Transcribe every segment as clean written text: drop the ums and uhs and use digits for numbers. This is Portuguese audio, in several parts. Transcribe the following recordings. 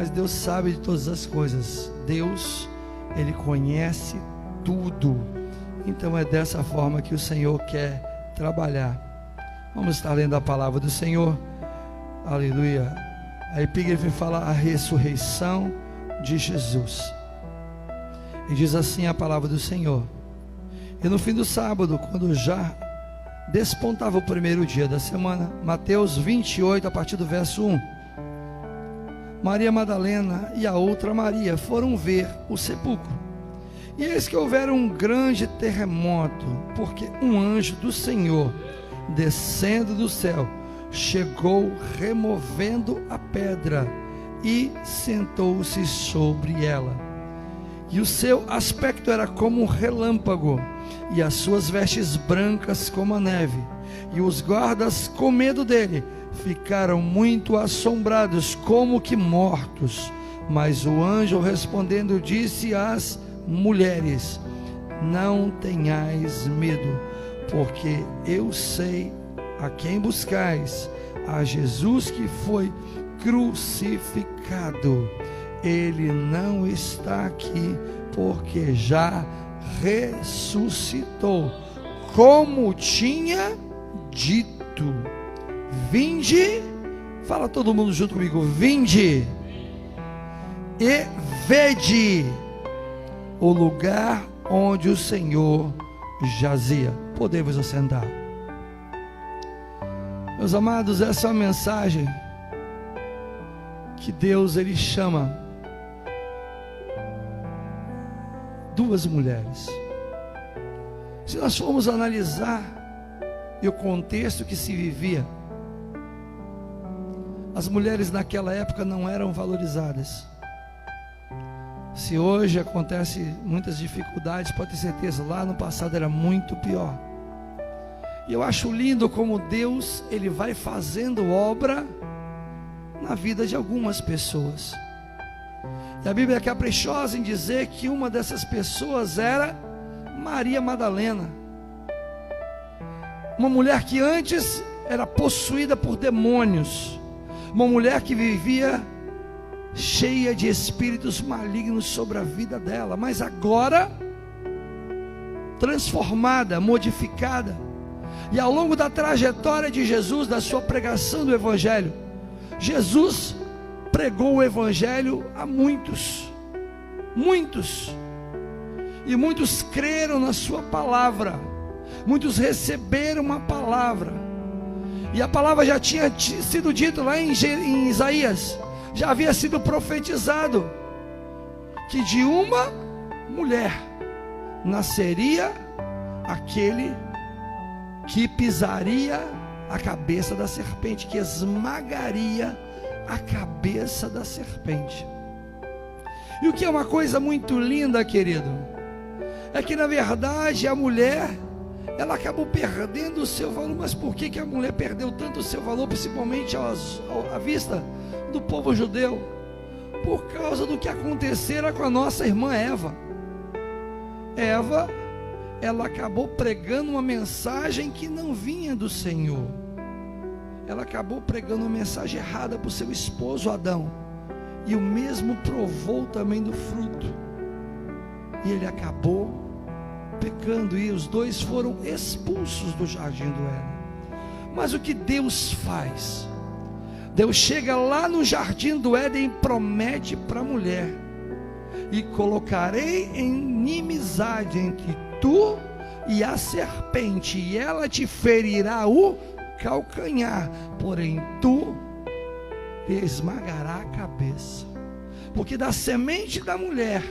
mas Deus sabe de todas as coisas. Deus, Ele conhece tudo. Então é dessa forma que o Senhor quer trabalhar. Vamos estar lendo a palavra do Senhor. Aleluia. A epígrafe fala a ressurreição de Jesus. E diz assim a palavra do Senhor: e no fim do sábado, quando já despontava o primeiro dia da semana, Mateus 28, a partir do verso 1, Maria Madalena e a outra Maria foram ver o sepulcro. E eis que houveram um grande terremoto, porque um anjo do Senhor, descendo do céu, chegou removendo a pedra e sentou-se sobre ela. E o seu aspecto era como um relâmpago, e as suas vestes brancas como a neve. E os guardas, com medo dele, ficaram muito assombrados, como que mortos. Mas o anjo respondendo disse às mulheres: não tenhais medo, porque eu sei a quem buscais, a Jesus que foi crucificado. Ele não está aqui, porque já ressuscitou, como tinha dito. Vinde, fala todo mundo junto comigo, vinde e vede o lugar onde o Senhor jazia. Podemos assentar. Meus amados, essa é uma mensagem que Deus, Ele chama duas mulheres. Se nós formos analisar o contexto que se vivia, as mulheres naquela época não eram valorizadas. Se hoje acontece muitas dificuldades, pode ter certeza, lá no passado era muito pior. E eu acho lindo como Deus, Ele vai fazendo obra na vida de algumas pessoas. E a Bíblia é caprichosa em dizer que uma dessas pessoas era Maria Madalena, uma mulher que antes era possuída por demônios, uma mulher que vivia cheia de espíritos malignos sobre a vida dela, mas agora transformada, modificada. E ao longo da trajetória de Jesus, da sua pregação do Evangelho, Jesus pregou o Evangelho a muitos, e muitos creram na sua palavra, muitos receberam a palavra, e a palavra já tinha sido dita lá em Isaías, já havia sido profetizado, que de uma mulher nasceria aquele que pisaria a cabeça da serpente, que esmagaria a cabeça da serpente. E o que é uma coisa muito linda, querido, é que na verdade a mulher, ela acabou perdendo o seu valor. Mas por que a mulher perdeu tanto o seu valor, principalmente à vista do povo judeu? Por causa do que acontecera com a nossa irmã Eva. Eva, ela acabou pregando uma mensagem que não vinha do Senhor. Ela acabou pregando uma mensagem errada para o seu esposo Adão, e o mesmo provou também do fruto, e ele acabou pecando, e os dois foram expulsos do jardim do Éden. Mas o que Deus faz? Deus chega lá no jardim do Éden e promete para a mulher: e colocarei inimizade entre tu e a serpente, e ela te ferirá o calcanhar, porém tu esmagará a cabeça. Porque da semente da mulher,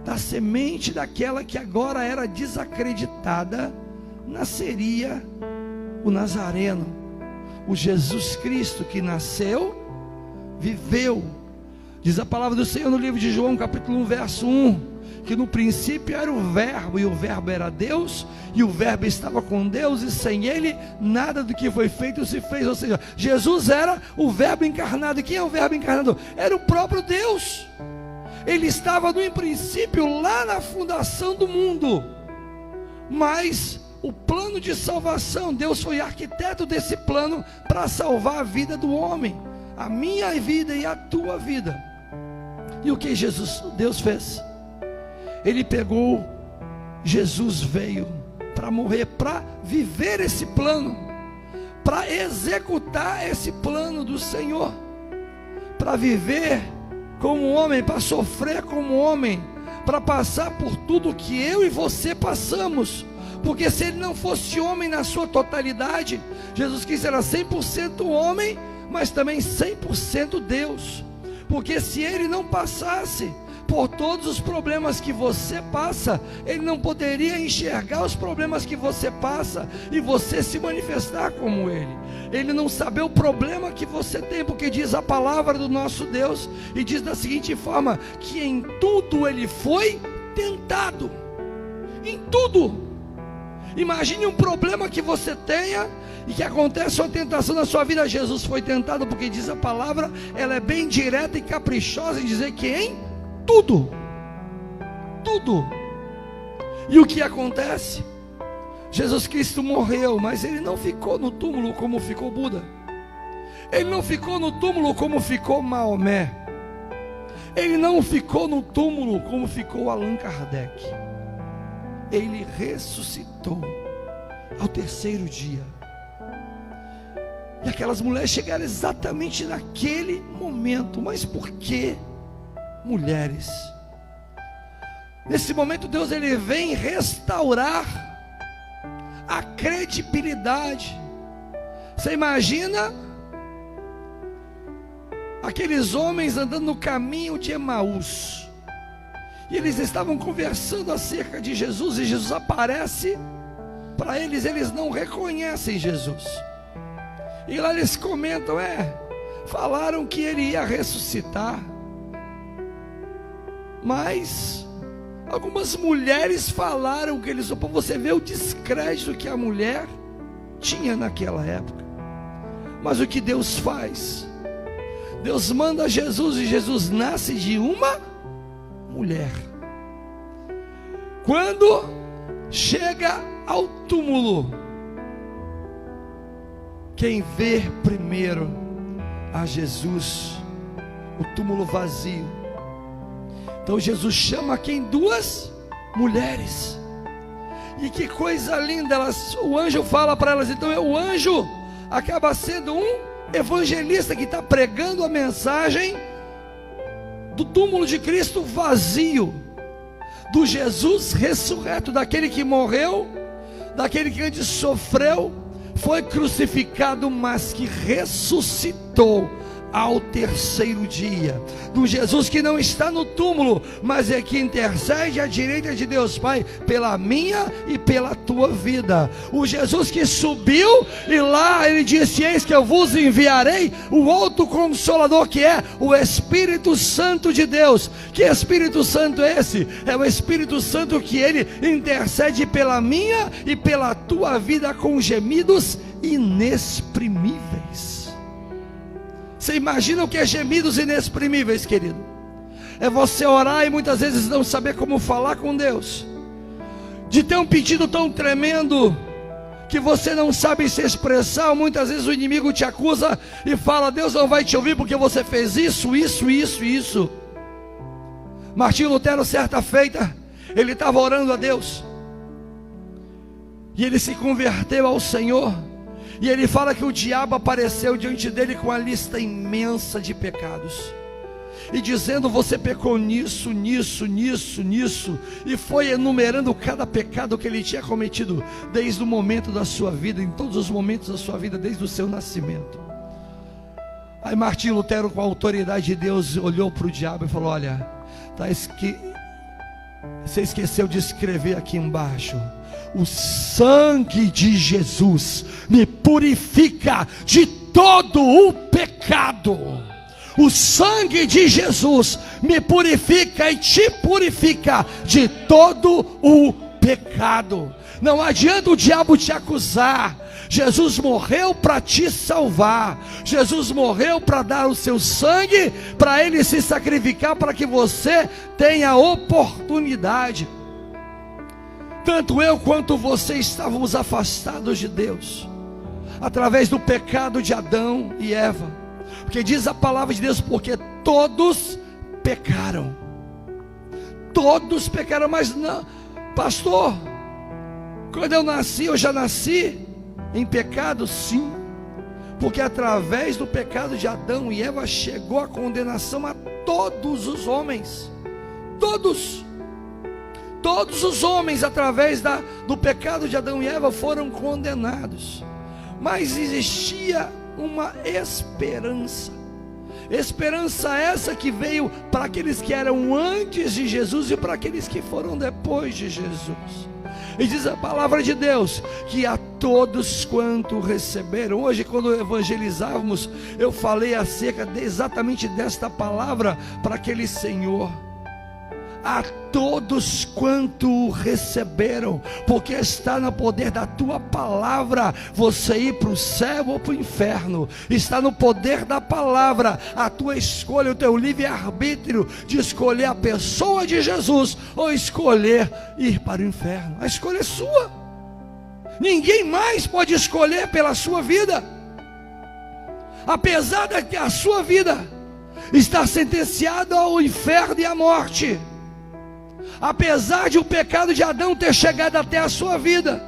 da semente daquela que agora era desacreditada, nasceria o Nazareno, o Jesus Cristo, que nasceu, viveu. Diz a palavra do Senhor no livro de João, capítulo 1, verso 1, que no princípio era o verbo, e o verbo era Deus, e o verbo estava com Deus, e sem ele nada do que foi feito se fez. Ou seja, Jesus era o verbo encarnado. E quem é o verbo encarnado? Era o próprio Deus. Ele estava no princípio, lá na fundação do mundo. Mas o plano de salvação, Deus foi arquiteto desse plano para salvar a vida do homem, a minha vida e a tua vida. E o que Deus fez? Ele pegou, Jesus veio para morrer, para viver esse plano, para executar esse plano do Senhor, para viver como homem, para sofrer como homem, para passar por tudo que eu e você passamos. Porque se ele não fosse homem na sua totalidade, Jesus Cristo era 100% homem, mas também 100% Deus. Porque se ele não passasse por todos os problemas que você passa, ele não poderia enxergar os problemas que você passa e você se manifestar como ele. Ele não sabe o problema que você tem, porque diz a palavra do nosso Deus, e diz da seguinte forma, que em tudo ele foi tentado. Em tudo. Imagine um problema que você tenha e que acontece uma tentação na sua vida. Jesus foi tentado, porque diz a palavra, ela é bem direta e caprichosa em dizer que em tudo. E o que acontece? Jesus Cristo morreu, mas ele não ficou no túmulo como ficou Buda. Ele não ficou no túmulo como ficou Maomé. Ele não ficou no túmulo como ficou Allan Kardec. Ele ressuscitou ao terceiro dia. E aquelas mulheres chegaram exatamente naquele momento. Mas por que mulheres? Nesse momento Deus ele vem restaurar a credibilidade. Você imagina aqueles homens andando no caminho de Emaús, e eles estavam conversando acerca de Jesus, e Jesus aparece para eles, eles não reconhecem Jesus. E lá eles comentam, falaram que ele ia ressuscitar, mas algumas mulheres falaram que eles, para você ver o descrédito que a mulher tinha naquela época. Mas o que Deus faz? Deus manda Jesus, e Jesus nasce de uma mulher. Quando chega ao túmulo, quem vê primeiro a Jesus, o túmulo vazio. Então Jesus chama quem? Duas mulheres. E que coisa linda, o anjo fala para elas. Então o anjo acaba sendo um evangelista que está pregando a mensagem do túmulo de Cristo vazio, do Jesus ressurreto, daquele que morreu, daquele que antes sofreu, foi crucificado, mas que ressuscitou ao terceiro dia, do Jesus que não está no túmulo, mas é que intercede à direita de Deus Pai, pela minha e pela tua vida. O Jesus que subiu, e lá ele disse, eis que eu vos enviarei o outro Consolador, que é o Espírito Santo de Deus. Que Espírito Santo é esse? É o Espírito Santo que ele intercede pela minha e pela tua vida, com gemidos inexprimíveis. Você imagina o que é gemidos inexprimíveis, querido? É você orar e muitas vezes não saber como falar com Deus, de ter um pedido tão tremendo que você não sabe se expressar. Muitas vezes o inimigo te acusa e fala, Deus não vai te ouvir porque você fez isso, isso, isso, isso. Martinho Lutero, certa feita, ele estava orando a Deus, e ele se converteu ao Senhor. E ele fala que o diabo apareceu diante dele com uma lista imensa de pecados, e dizendo, você pecou nisso, nisso, nisso, nisso, e foi enumerando cada pecado que ele tinha cometido, desde o momento da sua vida, em todos os momentos da sua vida, desde o seu nascimento. Aí Martinho Lutero, com a autoridade de Deus, olhou para o diabo e falou, olha, você esqueceu de escrever aqui embaixo, o sangue de Jesus me purifica de todo o pecado. O sangue de Jesus me purifica e te purifica de todo o pecado. Não adianta o diabo te acusar. Jesus morreu para te salvar. Jesus morreu para dar o seu sangue, para ele se sacrificar, para que você tenha oportunidade. Tanto eu quanto você estávamos afastados de Deus, através do pecado de Adão e Eva. Porque diz a palavra de Deus, porque todos pecaram. Todos pecaram, mas não, pastor, quando eu nasci, eu já nasci em pecado? Sim, porque através do pecado de Adão e Eva chegou a condenação a todos os homens. Todos os homens, através do pecado de Adão e Eva, foram condenados. Mas existia uma esperança. Esperança essa que veio para aqueles que eram antes de Jesus e para aqueles que foram depois de Jesus. E diz a palavra de Deus que a todos quanto receberam. Hoje, quando evangelizávamos, eu falei acerca exatamente desta palavra para aquele senhor. A todos quanto receberam, porque está no poder da tua palavra você ir para o céu ou para o inferno. Está no poder da palavra a tua escolha, o teu livre-arbítrio de escolher a pessoa de Jesus ou escolher ir para o inferno. A escolha é sua. Ninguém mais pode escolher pela sua vida. Apesar de que a sua vida está sentenciada ao inferno e à morte, apesar de o pecado de Adão ter chegado até a sua vida,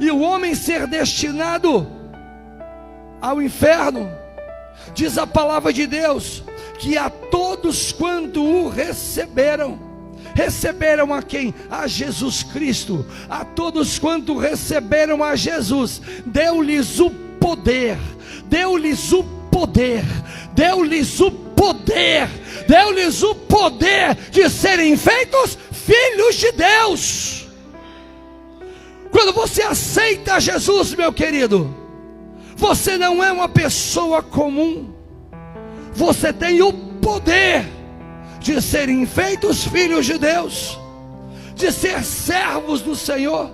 e o homem ser destinado ao inferno, diz a palavra de Deus, que a todos quanto o receberam a quem? A Jesus Cristo. A todos quanto receberam a Jesus, deu-lhes o poder, deu-lhes o poder, deu-lhes o poder, deu-lhes o poder de serem feitos filhos de Deus. Quando você aceita Jesus, meu querido, você não é uma pessoa comum. Você tem o poder de serem feitos filhos de Deus, de ser servos do Senhor.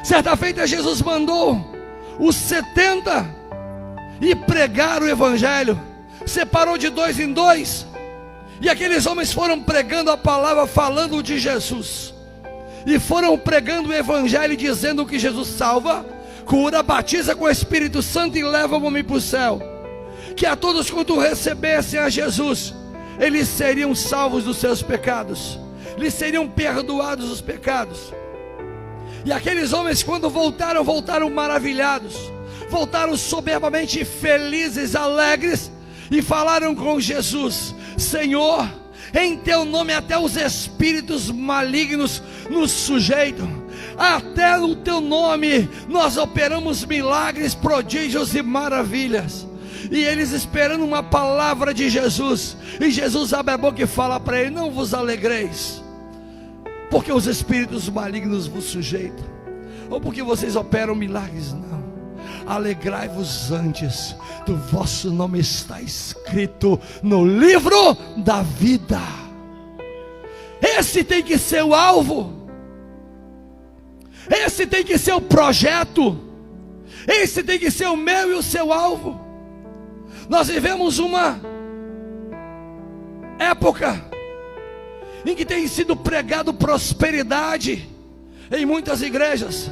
Certa feita Jesus mandou os 70 ir pregar o evangelho. Separou de 2 em 2, e aqueles homens foram pregando a palavra, falando de Jesus, e foram pregando o evangelho, dizendo que Jesus salva, cura, batiza com o Espírito Santo e leva o homem para o céu. Que a todos quanto recebessem a Jesus, eles seriam salvos dos seus pecados, lhes seriam perdoados os pecados. E aqueles homens, quando voltaram maravilhados, voltaram soberbamente felizes, alegres, e falaram com Jesus: Senhor, em teu nome até os espíritos malignos nos sujeitam, até no teu nome nós operamos milagres, prodígios e maravilhas. E eles esperando uma palavra de Jesus, e Jesus abre a boca e fala para ele: não vos alegreis, porque os espíritos malignos vos sujeitam, ou porque vocês operam milagres, não. Alegrai-vos antes, do vosso nome está escrito no livro da vida. Esse tem que ser o alvo, esse tem que ser o projeto, esse tem que ser o meu e o seu alvo. Nós vivemos uma época em que tem sido pregado prosperidade em muitas igrejas.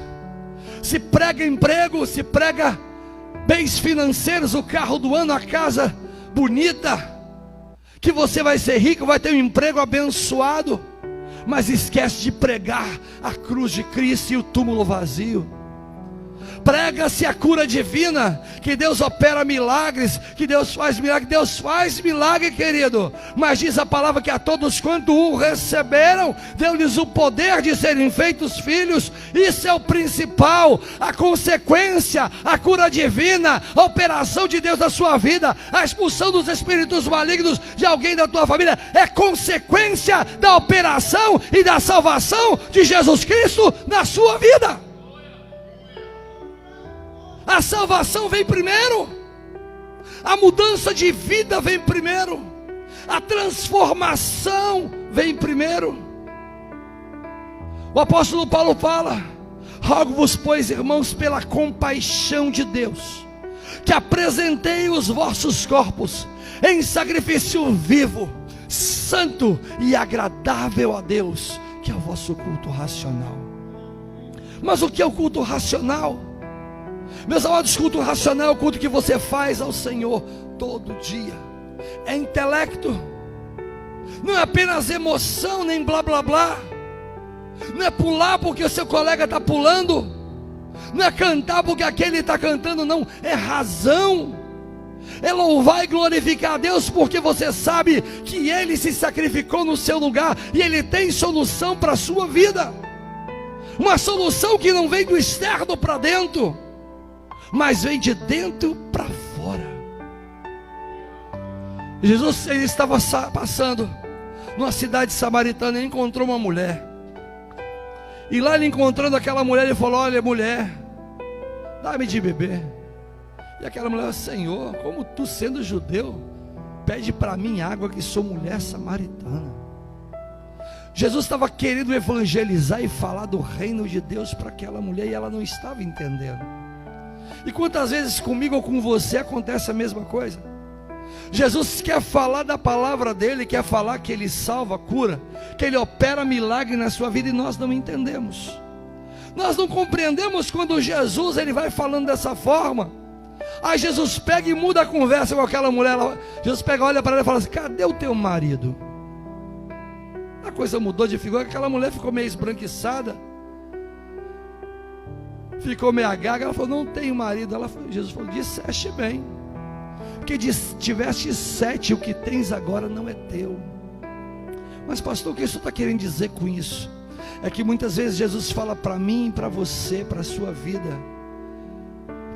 Se prega emprego, se prega bens financeiros, o carro do ano, a casa bonita, que você vai ser rico, vai ter um emprego abençoado, mas esquece de pregar a cruz de Cristo e o túmulo vazio. Prega-se a cura divina, que Deus opera milagres, que Deus faz milagre, querido. Mas diz a palavra que a todos quanto o receberam, deu-lhes o poder de serem feitos filhos. Isso é o principal, a consequência, a cura divina, a operação de Deus na sua vida, a expulsão dos espíritos malignos de alguém da tua família, é consequência da operação e da salvação de Jesus Cristo na sua vida. A salvação vem primeiro, a mudança de vida vem primeiro, a transformação vem primeiro. O apóstolo Paulo fala: rogo-vos, pois, irmãos, pela compaixão de Deus, que apresentei os vossos corpos em sacrifício vivo, santo e agradável a Deus, que é o vosso culto racional. Mas o que é o culto racional? Meus amados, culto racional é o culto que você faz ao Senhor todo dia. É intelecto, não é apenas emoção, nem blá blá blá. Não é pular porque o seu colega está pulando, não é cantar porque aquele está cantando, não, é razão. É louvar e glorificar a Deus, porque você sabe que Ele se sacrificou no seu lugar, e Ele tem solução para a sua vida. Uma solução que não vem do externo para dentro, mas vem de dentro para fora. Jesus, ele estava passando numa cidade samaritana e encontrou uma mulher. E lá ele encontrando aquela mulher, ele falou: olha, mulher, dá-me de beber. E aquela mulher: Senhor, como tu sendo judeu, pede para mim água, que sou mulher samaritana. Jesus estava querendo evangelizar e falar do reino de Deus para aquela mulher, e ela não estava entendendo. E quantas vezes comigo ou com você acontece a mesma coisa? Jesus quer falar da palavra dele, quer falar que ele salva, cura, que ele opera milagre na sua vida, e nós não entendemos. Nós não compreendemos quando Jesus ele vai falando dessa forma. Aí Jesus pega e muda a conversa com aquela mulher. Jesus pega, olha para ela e fala assim: cadê o teu marido? A coisa mudou de figura, aquela mulher ficou meio esbranquiçada, ficou meio gaga. Ela falou: não tenho marido. Jesus falou: disseste bem, porque tiveste 7, o que tens agora não é teu. Mas pastor, o que isso está querendo dizer com isso? É que muitas vezes Jesus fala para mim, para você, para a sua vida,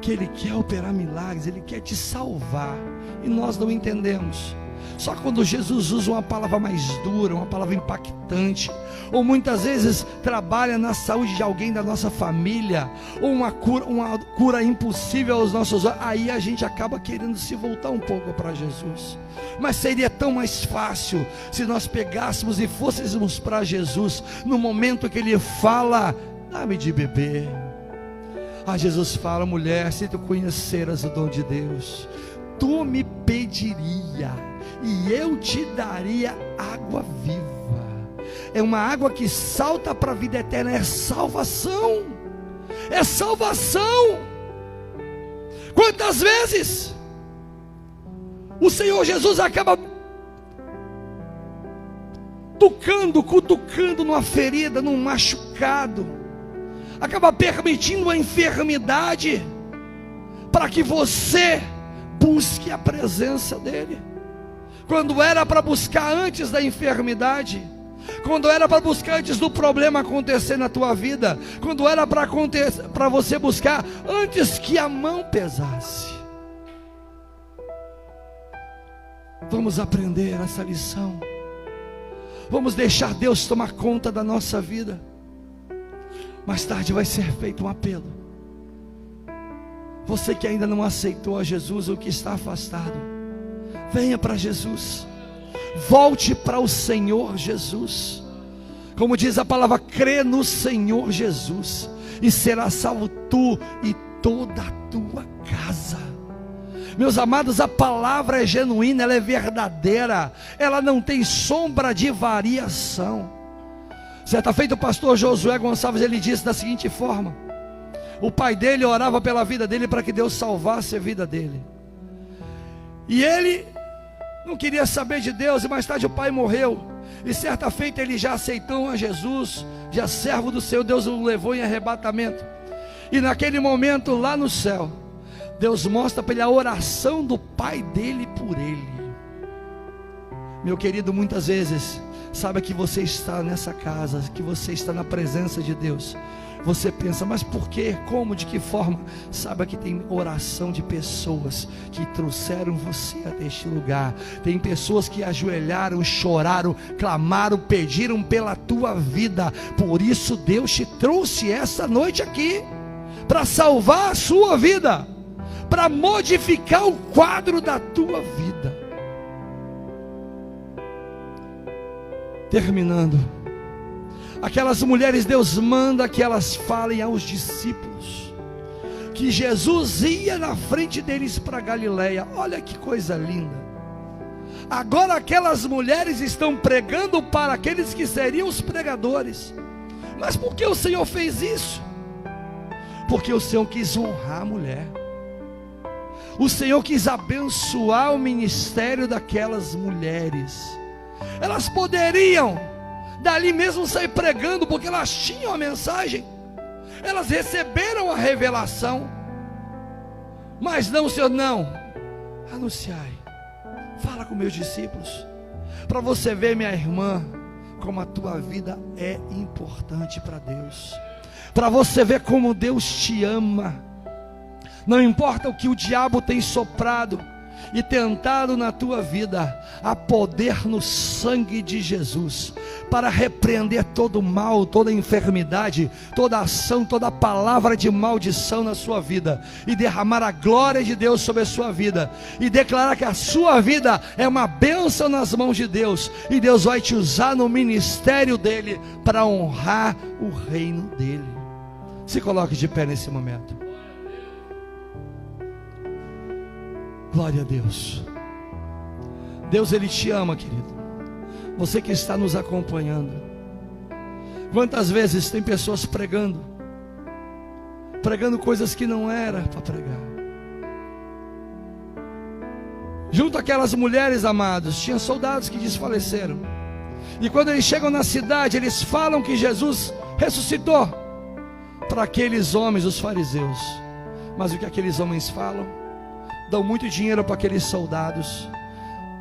que Ele quer operar milagres, Ele quer te salvar, e nós não entendemos. Só quando Jesus usa uma palavra mais dura, uma palavra impactante, ou muitas vezes trabalha na saúde de alguém da nossa família, ou uma cura impossível aos nossos olhos, aí a gente acaba querendo se voltar um pouco para Jesus. Mas seria tão mais fácil se nós pegássemos e fôssemos para Jesus no momento que Ele fala: dá-me de beber. Jesus fala: mulher, se tu conheceras o dom de Deus, tu me pediria, e eu te daria água viva. É uma água que salta para a vida eterna, é salvação. É salvação. Quantas vezes o Senhor Jesus acaba cutucando numa ferida, num machucado, acaba permitindo a enfermidade, para que você busque a presença dEle, quando era para buscar antes da enfermidade, quando era para buscar antes do problema acontecer na tua vida, quando era para você buscar antes que a mão pesasse. Vamos aprender essa lição, vamos deixar Deus tomar conta da nossa vida. Mais tarde vai ser feito um apelo. Você que ainda não aceitou a Jesus, ou que está afastado, venha para Jesus, volte para o Senhor Jesus. Como diz a palavra, crê no Senhor Jesus, e será salvo tu e toda a tua casa. Meus amados, a palavra é genuína, ela é verdadeira, ela não tem sombra de variação. Certa feita, o pastor Josué Gonçalves, ele disse da seguinte forma: o pai dele orava pela vida dele, para que Deus salvasse a vida dele, e ele não queria saber de Deus, e mais tarde o pai morreu, e certa feita ele já aceitou a Jesus, já servo do Senhor. Deus o levou em arrebatamento, e naquele momento lá no céu, Deus mostra para ele a oração do pai dele por ele. Meu querido, muitas vezes, sabe que você está nessa casa, que você está na presença de Deus, você pensa: mas por quê? Como? De que forma? Saiba que tem oração de pessoas que trouxeram você até este lugar. Tem pessoas que ajoelharam, choraram, clamaram, pediram pela tua vida. Por isso Deus te trouxe essa noite aqui, para salvar a sua vida, para modificar o quadro da tua vida. Terminando, aquelas mulheres, Deus manda que elas falem aos discípulos que Jesus ia na frente deles para Galileia. Olha que coisa linda. Agora aquelas mulheres estão pregando para aqueles que seriam os pregadores. Mas por que o Senhor fez isso? Porque o Senhor quis honrar a mulher. O Senhor quis abençoar o ministério daquelas mulheres. Elas poderiam dali mesmo sair pregando, porque elas tinham a mensagem, elas receberam a revelação. Mas não, Senhor, não. Anunciai, fala com meus discípulos, para você ver, minha irmã, como a tua vida é importante para Deus, para você ver como Deus te ama. Não importa o que o diabo tem soprado e tentado na tua vida, há poder no sangue de Jesus para repreender todo mal, toda enfermidade, toda ação, toda palavra de maldição na sua vida, e derramar a glória de Deus sobre a sua vida, e declarar que a sua vida é uma bênção nas mãos de Deus, e Deus vai te usar no ministério dele para honrar o reino dele. Se coloque de pé nesse momento. Glória a Deus. Deus, Ele te ama, querido. Você que está nos acompanhando, quantas vezes tem pessoas pregando coisas que não era para pregar. Junto àquelas mulheres, amados, tinha soldados que desfaleceram, e quando eles chegam na cidade, eles falam que Jesus ressuscitou para aqueles homens, os fariseus. Mas o que aqueles homens falam? Dão muito dinheiro para aqueles soldados,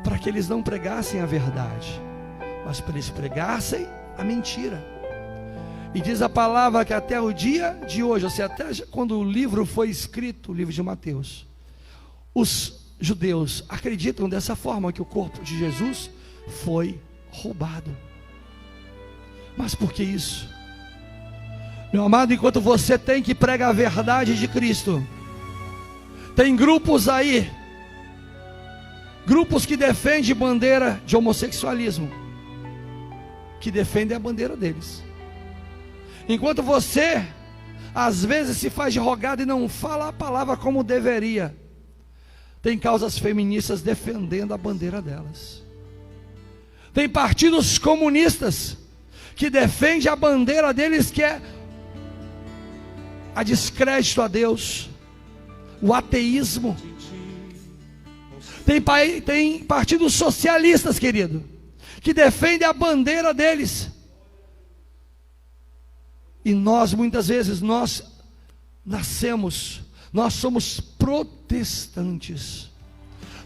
para que eles não pregassem a verdade, mas para eles pregassem a mentira. E diz a palavra que até o dia de hoje, ou seja, até quando o livro foi escrito, o livro de Mateus, os judeus acreditam dessa forma, que o corpo de Jesus foi roubado. Mas por que isso? Meu amado, enquanto você tem que pregar a verdade de Cristo, tem grupos aí, grupos que defendem bandeira de homossexualismo, que defendem a bandeira deles. Enquanto você, às vezes, se faz de rogado e não fala a palavra como deveria, tem causas feministas defendendo a bandeira delas. Tem partidos comunistas que defendem a bandeira deles, que é a descrédito a Deus, o ateísmo. Tem partidos socialistas, querido, que defendem a bandeira deles. E nós, muitas vezes, nós somos protestantes.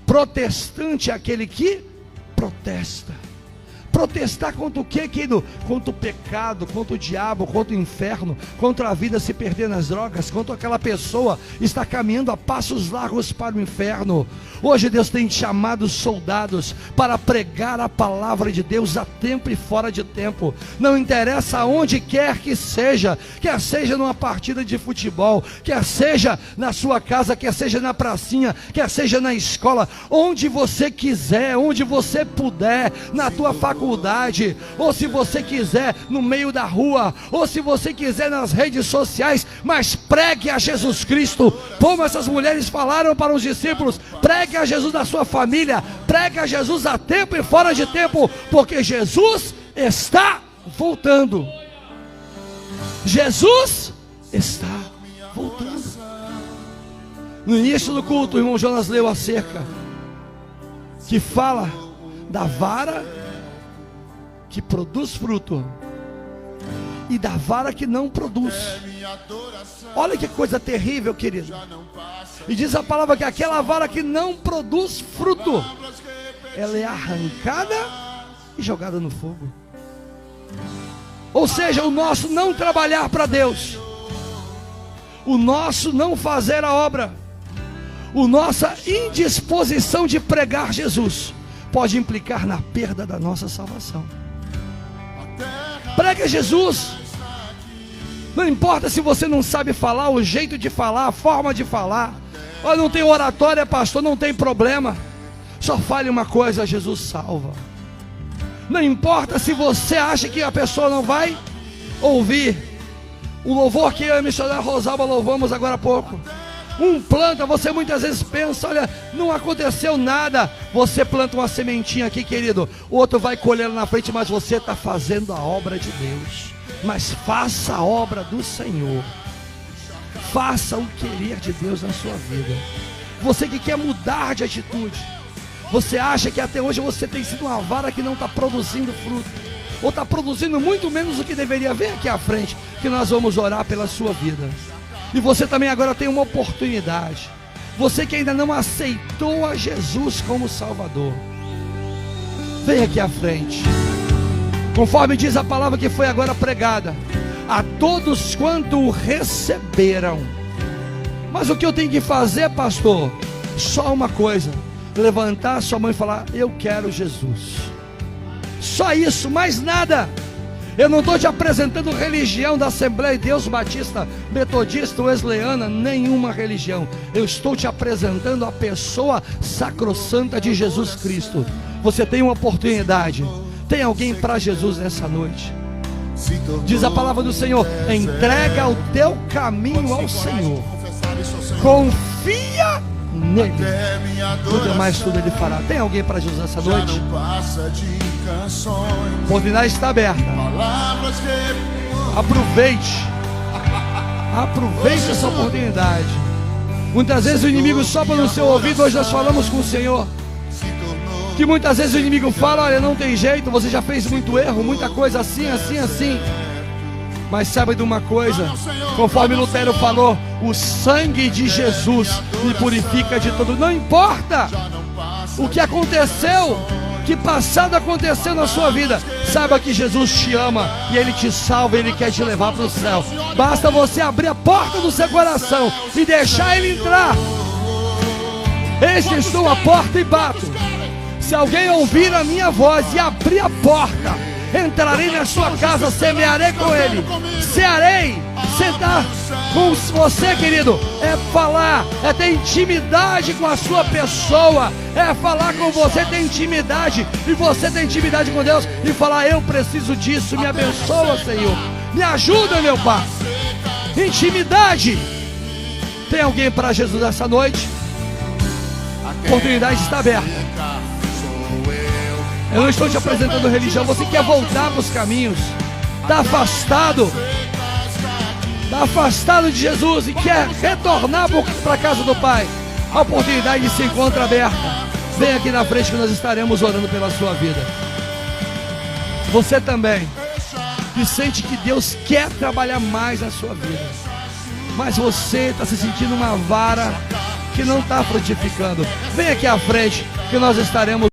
Protestante é aquele que protesta. Protestar contra o que, querido? Contra o pecado, contra o diabo, contra o inferno, contra a vida se perder nas drogas, contra aquela pessoa que está caminhando a passos largos para o inferno. Hoje Deus tem chamado soldados para pregar a palavra de Deus a tempo e fora de tempo. Não interessa aonde quer que seja, quer seja numa partida de futebol, quer seja na sua casa, quer seja na pracinha, quer seja na escola, onde você quiser, onde você puder, na tua faculdade, ou se você quiser no meio da rua, ou se você quiser nas redes sociais, mas pregue a Jesus Cristo, como essas mulheres falaram para os discípulos. Pregue a Jesus na sua família, pregue a Jesus a tempo e fora de tempo, porque Jesus está voltando. Jesus está voltando. No início do culto, o irmão Jonas leu acerca, que fala da vara que produz fruto e da vara que não produz. Olha que coisa terrível, querido. E diz a palavra que aquela vara que não produz fruto, ela é arrancada e jogada no fogo. Ou seja, o nosso não trabalhar para Deus, o nosso não fazer a obra, a nossa indisposição de pregar Jesus, pode implicar na perda da nossa salvação. Pregue Jesus. Não importa se você não sabe falar, o jeito de falar, a forma de falar. Olha, não tem oratória, pastor, não tem problema. Só fale uma coisa: Jesus salva. Não importa se você acha que a pessoa não vai ouvir. O louvor que eu e a missionária Rosalba louvamos agora há pouco. Planta, você muitas vezes pensa, olha, não aconteceu nada. Você planta uma sementinha aqui, querido, o outro vai colher lá na frente, mas você está fazendo a obra de Deus. Mas faça a obra do Senhor, faça o querer de Deus na sua vida. Você que quer mudar de atitude. Você acha que até hoje você tem sido uma vara que não está produzindo fruto, ou está produzindo muito menos do que deveria. Vem aqui à frente, que nós vamos orar pela sua vida. E você também agora tem uma oportunidade. Você que ainda não aceitou a Jesus como Salvador, vem aqui à frente. Conforme diz a palavra que foi agora pregada, a todos quanto o receberam. Mas o que eu tenho que fazer, pastor? Só uma coisa: levantar a sua mão e falar: eu quero Jesus. Só isso, mais nada. Eu não estou te apresentando religião da Assembleia de Deus Batista, Metodista, Wesleyana, nenhuma religião. Eu estou te apresentando a pessoa sacrossanta de Jesus Cristo. Você tem uma oportunidade. Tem alguém para Jesus nessa noite? Diz a palavra do Senhor: entrega o teu caminho ao Senhor, confia nele, tudo mais tudo ele fará. Tem alguém para Jesus essa noite? A oportunidade está aberta. Aproveite essa oportunidade. Muitas vezes o inimigo sopra no seu ouvido. Hoje nós falamos com o Senhor que muitas vezes o inimigo fala: olha, não tem jeito, você já fez muito erro, muita coisa assim. Mas saiba de uma coisa, conforme Lutero falou: o sangue de Jesus me purifica de tudo. Não importa o que aconteceu, que passado aconteceu na sua vida, saiba que Jesus te ama e Ele te salva, Ele quer te levar para o céu. Basta você abrir a porta do seu coração e deixar Ele entrar. Eis que estou à porta e bato. Se alguém ouvir a minha voz e abrir a porta, entrarei na sua casa, semearei com ele, cearei. Sentar com você, querido, é falar, é ter intimidade com a sua pessoa, é falar com você, ter intimidade, e você ter intimidade com Deus e falar: eu preciso disso, me abençoa, Senhor, me ajuda, meu Pai. Intimidade. Tem alguém para Jesus essa noite? A oportunidade está aberta. Eu não estou te apresentando religião. Você quer voltar para os caminhos, está afastado de Jesus e quer retornar para a casa do Pai, a oportunidade se encontra aberta. Vem aqui na frente que nós estaremos orando pela sua vida. Você também que sente que Deus quer trabalhar mais na sua vida, mas você está se sentindo uma vara que não está frutificando, vem aqui à frente que nós estaremos